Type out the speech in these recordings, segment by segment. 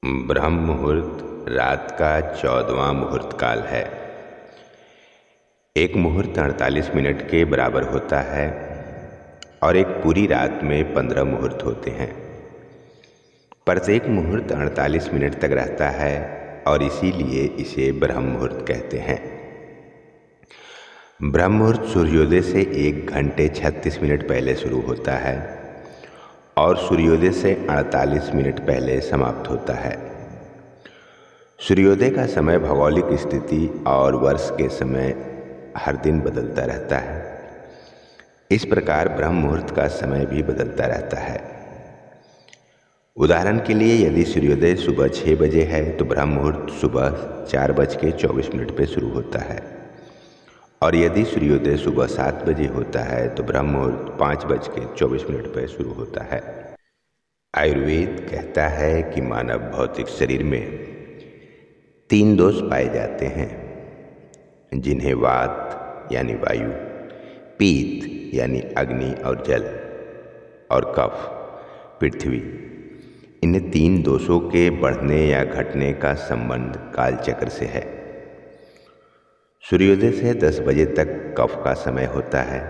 ब्रह्म मुहूर्त रात का 14वां मुहूर्त काल है। एक मुहूर्त 48 मिनट के बराबर होता है और एक पूरी रात में 15 मुहूर्त होते हैं। प्रत्येक मुहूर्त 48 मिनट तक रहता है और इसीलिए इसे ब्रह्म मुहूर्त कहते हैं। ब्रह्म मुहूर्त सूर्योदय से 1 घंटे 36 मिनट पहले शुरू होता है और सूर्योदय से 48 मिनट पहले समाप्त होता है। सूर्योदय का समय भौगोलिक स्थिति और वर्ष के समय हर दिन बदलता रहता है। इस प्रकार ब्रह्म मुहूर्त का समय भी बदलता रहता है। उदाहरण के लिए यदि सूर्योदय सुबह 6 बजे है तो ब्रह्म मुहूर्त सुबह 4:24 पर शुरू होता है और यदि सूर्योदय सुबह 7 बजे होता है तो ब्रह्म मुहूर्त 5:24 पर शुरू होता है। आयुर्वेद कहता है कि मानव भौतिक शरीर में 3 दोष पाए जाते हैं, जिन्हें वात यानी वायु, पीत यानी अग्नि और जल और कफ पृथ्वी। इन 3 दोषों के बढ़ने या घटने का संबंध कालचक्र से है। सूर्योदय से 10 बजे तक कफ का समय होता है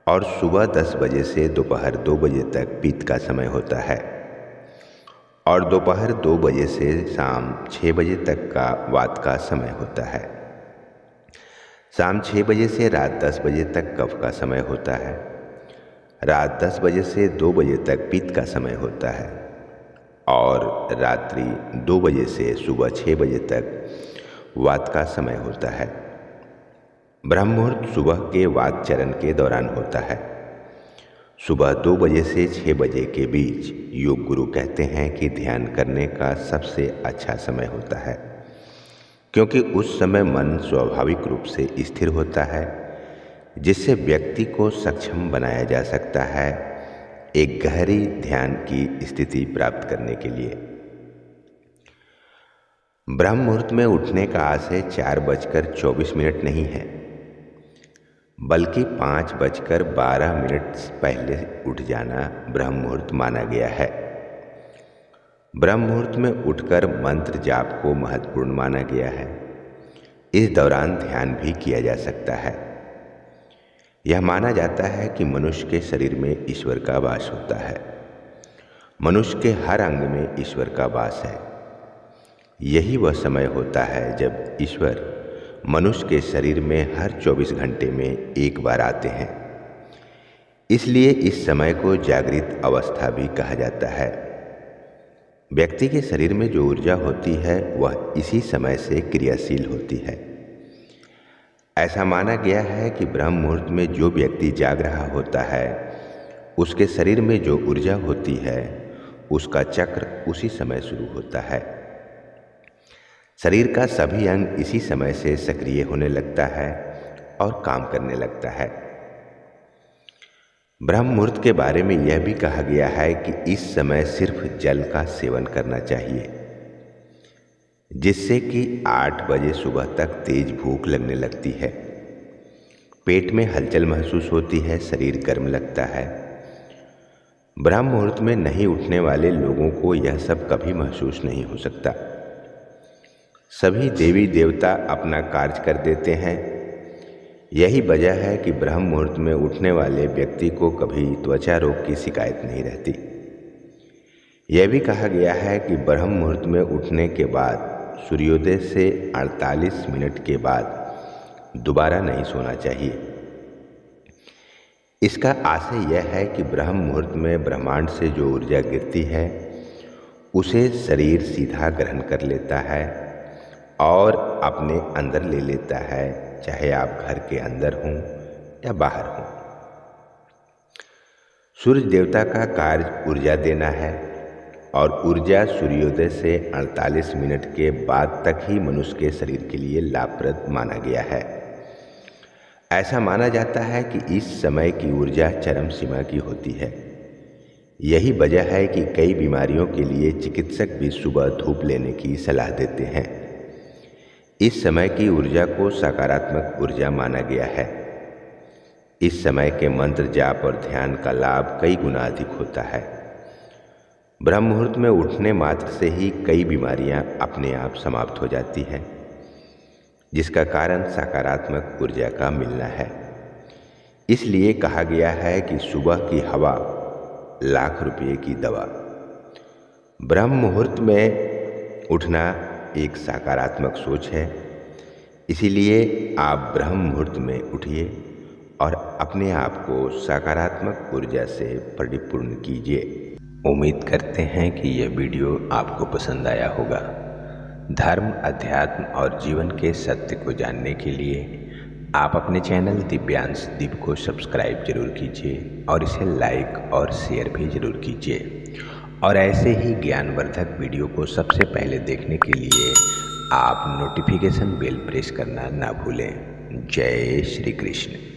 और सुबह 10 बजे से दोपहर 2 बजे तक पित्त का समय होता है और दोपहर 2 बजे से शाम 6 बजे तक का वात का समय होता है। शाम 6 बजे से रात 10 बजे तक कफ का समय होता है। रात 10 बजे से 2 बजे तक पित्त का समय होता है और रात्रि 2 बजे से सुबह 6 बजे तक वात का समय होता है। ब्रह्म मुहूर्त सुबह के वात चरण के दौरान होता है। सुबह 2 बजे से 6 बजे के बीच योग गुरु कहते हैं कि ध्यान करने का सबसे अच्छा समय होता है, क्योंकि उस समय मन स्वाभाविक रूप से स्थिर होता है, जिससे व्यक्ति को सक्षम बनाया जा सकता है एक गहरी ध्यान की स्थिति प्राप्त करने के लिए। ब्रह्म मुहूर्त में उठने का आशय 4:24 नहीं है, बल्कि 5:12 पहले उठ जाना ब्रह्म मुहूर्त माना गया है। ब्रह्म मुहूर्त में उठकर मंत्र जाप को महत्वपूर्ण माना गया है। इस दौरान ध्यान भी किया जा सकता है। यह माना जाता है कि मनुष्य के शरीर में ईश्वर का वास होता है। मनुष्य के हर अंग में ईश्वर का वास है। यही वह समय होता है जब ईश्वर मनुष्य के शरीर में हर 24 घंटे में एक बार आते हैं। इसलिए इस समय को जागृत अवस्था भी कहा जाता है। व्यक्ति के शरीर में जो ऊर्जा होती है वह इसी समय से क्रियाशील होती है। ऐसा माना गया है कि ब्रह्म मुहूर्त में जो व्यक्ति जाग रहा होता है उसके शरीर में जो ऊर्जा होती है उसका चक्र उसी समय शुरू होता है। शरीर का सभी अंग इसी समय से सक्रिय होने लगता है और काम करने लगता है। ब्रह्म मुहूर्त के बारे में यह भी कहा गया है कि इस समय सिर्फ जल का सेवन करना चाहिए, जिससे कि 8 बजे सुबह तक तेज भूख लगने लगती है, पेट में हलचल महसूस होती है, शरीर गर्म लगता है। ब्रह्म मुहूर्त में नहीं उठने वाले लोगों को यह सब कभी महसूस नहीं हो सकता। सभी देवी देवता अपना कार्य कर देते हैं। यही वजह है कि ब्रह्म मुहूर्त में उठने वाले व्यक्ति को कभी त्वचा रोग की शिकायत नहीं रहती। यह भी कहा गया है कि ब्रह्म मुहूर्त में उठने के बाद सूर्योदय से 48 मिनट के बाद दोबारा नहीं सोना चाहिए। इसका आशय यह है कि ब्रह्म मुहूर्त में ब्रह्मांड से जो ऊर्जा गिरती है उसे शरीर सीधा ग्रहण कर लेता है और अपने अंदर ले लेता है, चाहे आप घर के अंदर हों या बाहर हों। सूर्य देवता का कार्य ऊर्जा देना है और ऊर्जा सूर्योदय से 48 मिनट के बाद तक ही मनुष्य के शरीर के लिए लाभप्रद माना गया है। ऐसा माना जाता है कि इस समय की ऊर्जा चरम सीमा की होती है। यही वजह है कि कई बीमारियों के लिए चिकित्सक भी सुबह धूप लेने की सलाह देते हैं। इस समय की ऊर्जा को सकारात्मक ऊर्जा माना गया है। इस समय के मंत्र जाप और ध्यान का लाभ कई गुना अधिक होता है। ब्रह्म मुहूर्त में उठने मात्र से ही कई बीमारियां अपने आप समाप्त हो जाती हैं, जिसका कारण सकारात्मक ऊर्जा का मिलना है। इसलिए कहा गया है कि सुबह की हवा लाख रुपये की दवा। ब्रह्म मुहूर्त में उठना एक सकारात्मक सोच है, इसीलिए आप ब्रह्म मुहूर्त में उठिए और अपने आप को सकारात्मक ऊर्जा से परिपूर्ण कीजिए। उम्मीद करते हैं कि यह वीडियो आपको पसंद आया होगा। धर्म, अध्यात्म और जीवन के सत्य को जानने के लिए आप अपने चैनल दिव्यांश दीप को सब्सक्राइब जरूर कीजिए और इसे लाइक और शेयर भी जरूर कीजिए। और ऐसे ही ज्ञानवर्धक वीडियो को सबसे पहले देखने के लिए आप नोटिफिकेशन बेल प्रेस करना ना भूलें। जय श्री कृष्ण।